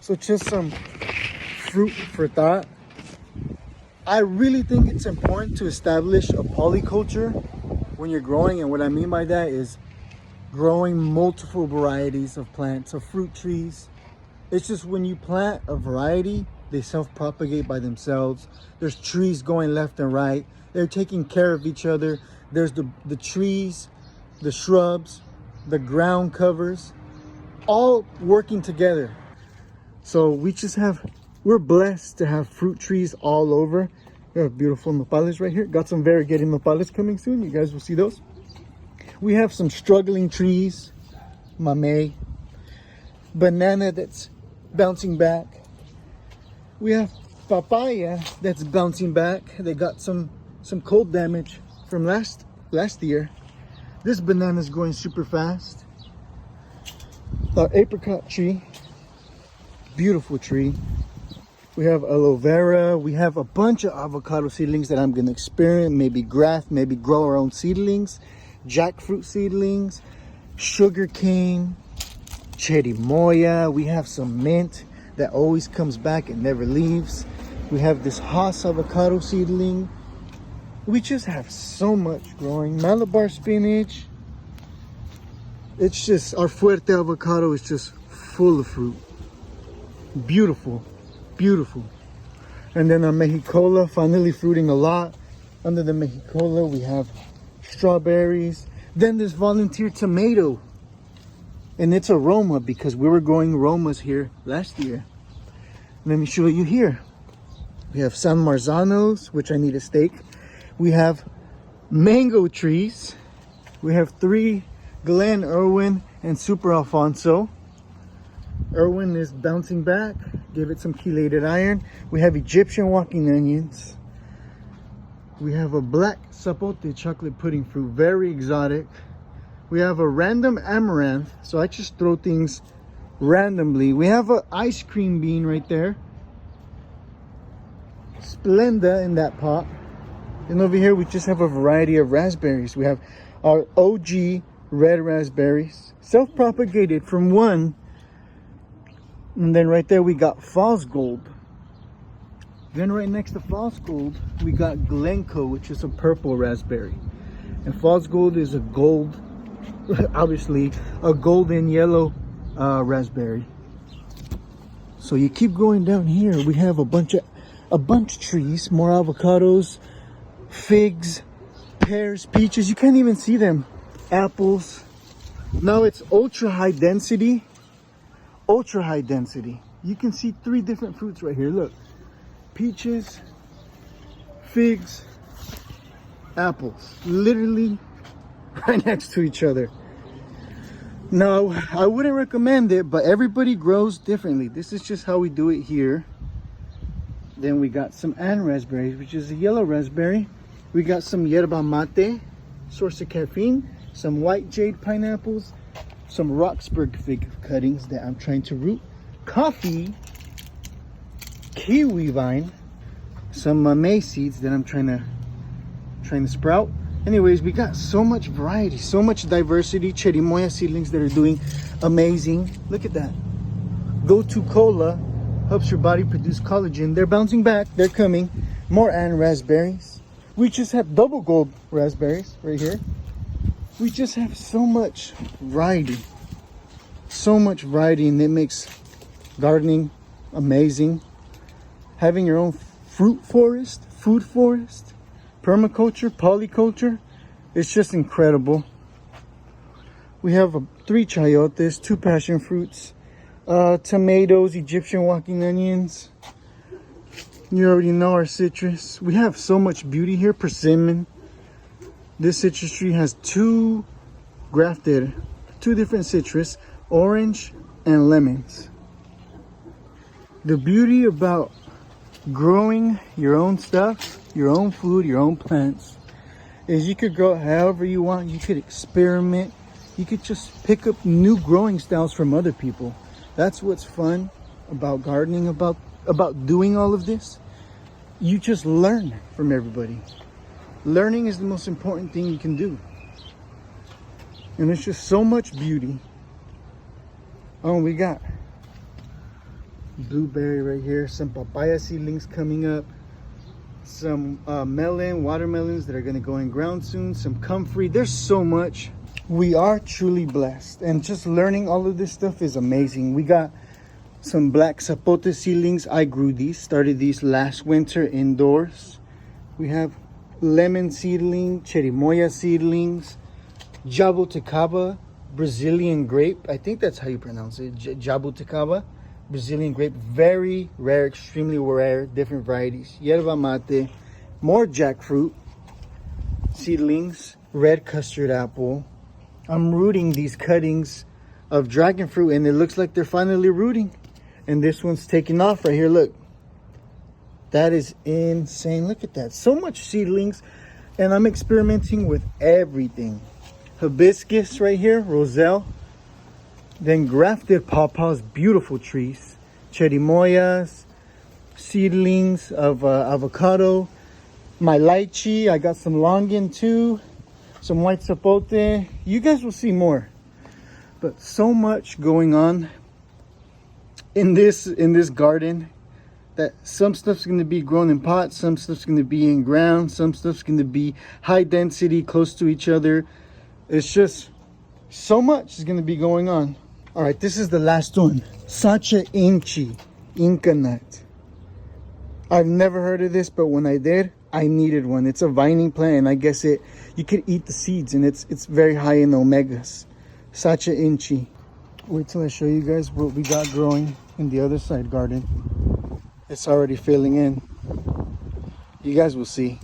So just some fruit for thought. I really think it's important to establish a polyculture when you're growing, and what I mean by that is growing multiple varieties of plants, of fruit trees. It's just when you plant a variety, they self-propagate by themselves. There's trees going left and right. They're taking care of each other. There's the trees, the shrubs, the ground covers, all working together. So we're blessed to have fruit trees all over. We have beautiful nopales right here. Got some variegated nopales coming soon. You guys will see those. We have some struggling trees, mamey, banana that's bouncing back. We have papaya that's bouncing back. They got some cold damage from last year. This banana is going super fast. Our apricot tree, beautiful tree. We have aloe vera. We have a bunch of avocado seedlings that I'm gonna experiment, maybe graft, maybe grow our own seedlings, jackfruit seedlings, sugar cane, cherimoya. We have some mint that always comes back and never leaves. We have this Haas avocado seedling. We just have so much growing. Malabar spinach. It's just, our fuerte avocado is just full of fruit. Beautiful, beautiful. And then our mexicola finally fruiting a lot. Under the mexicola we have strawberries. Then this volunteer tomato, and it's a Roma because we were growing Romas here last year. Let me show you here. We have San Marzanos, which I need a stake. We have mango trees. We have 3 Glen, Irwin, and Super Alfonso. Irwin is bouncing back. Give it some chelated iron. We have Egyptian walking onions. We have a black sapote chocolate pudding fruit, very exotic. We have a random amaranth, so I just throw things randomly. We have an ice cream bean right there. Splenda in that pot. And over here we just have a variety of raspberries. We have our OG red raspberries, self-propagated from one. And then right there we got false gold. Then right next to false gold we got Glencoe, which is a purple raspberry. And false gold is a gold, obviously a golden yellow raspberry. So you keep going down here, we have a bunch of trees, more avocados, figs, pears, peaches. You can't even see them. Apples. Now it's ultra high density. Ultra high density. You can see 3 different fruits right here. Look, peaches, figs, apples, literally right next to each other. Now I wouldn't recommend it, but everybody grows differently. This is just how we do it here. Then we got some Ann raspberries, which is a yellow raspberry. We got some yerba mate, source of caffeine, some white jade pineapples, some Roxburgh fig cuttings that I'm trying to root, coffee, kiwi vine, some mamey seeds that I'm trying to sprout. Anyways, we got so much variety, so much diversity. Cherimoya seedlings that are doing amazing. Look at that. Go-to cola helps your body produce collagen. They're bouncing back. They're coming. More Ann raspberries. We just have double gold raspberries right here. We just have so much variety. So much variety, and it makes gardening amazing. Having your own fruit forest, food forest, permaculture, polyculture, it's just incredible. We have 3 chayotes, 2 passion fruits, tomatoes, Egyptian walking onions. You already know our citrus. We have so much beauty here. Persimmon. This citrus tree has 2 grafted, 2 different citrus, orange and lemons. The beauty about growing your own stuff, your own food, your own plants, is you could grow it however you want. You could experiment. You could just pick up new growing styles from other people. That's what's fun about gardening, about doing all of this. You just learn from everybody. Learning is the most important thing you can do. And there's just so much beauty. Oh, we got blueberry right here, some papaya seedlings coming up, some watermelons that are going to go in ground soon, some comfrey. There's so much. We are truly blessed, and just learning all of this stuff is amazing. We got some black zapote seedlings. I grew these, started these last winter indoors. We have lemon seedling, cherimoya seedlings, jabuticaba, Brazilian grape. I think that's how you pronounce it. Jabuticaba, Brazilian grape. Very rare, extremely rare, different varieties. Yerba mate, more jackfruit seedlings, red custard apple. I'm rooting these cuttings of dragon fruit, and it looks like they're finally rooting. And this one's taking off right here. Look, that is insane. Look at that. So much seedlings, and I'm experimenting with everything. Hibiscus right here, roselle. Then grafted pawpaws, beautiful trees. Cherimoyas, seedlings of avocado. My lychee, I got some longan too. Some white zapote. You guys will see more. But so much going on in this garden, that some stuff's going to be grown in pots, some stuff's going to be in ground, some stuff's going to be high density, close to each other. It's just so much is going to be going on. All right, this is the last one. Sacha inchi, Inca nut. I've never heard of this, but when I did, I needed one. It's a vining plant, and I guess you could eat the seeds, and it's very high in omegas. Sacha inchi. Wait till I show you guys what we got growing in the other side garden. It's already filling in. You guys will see.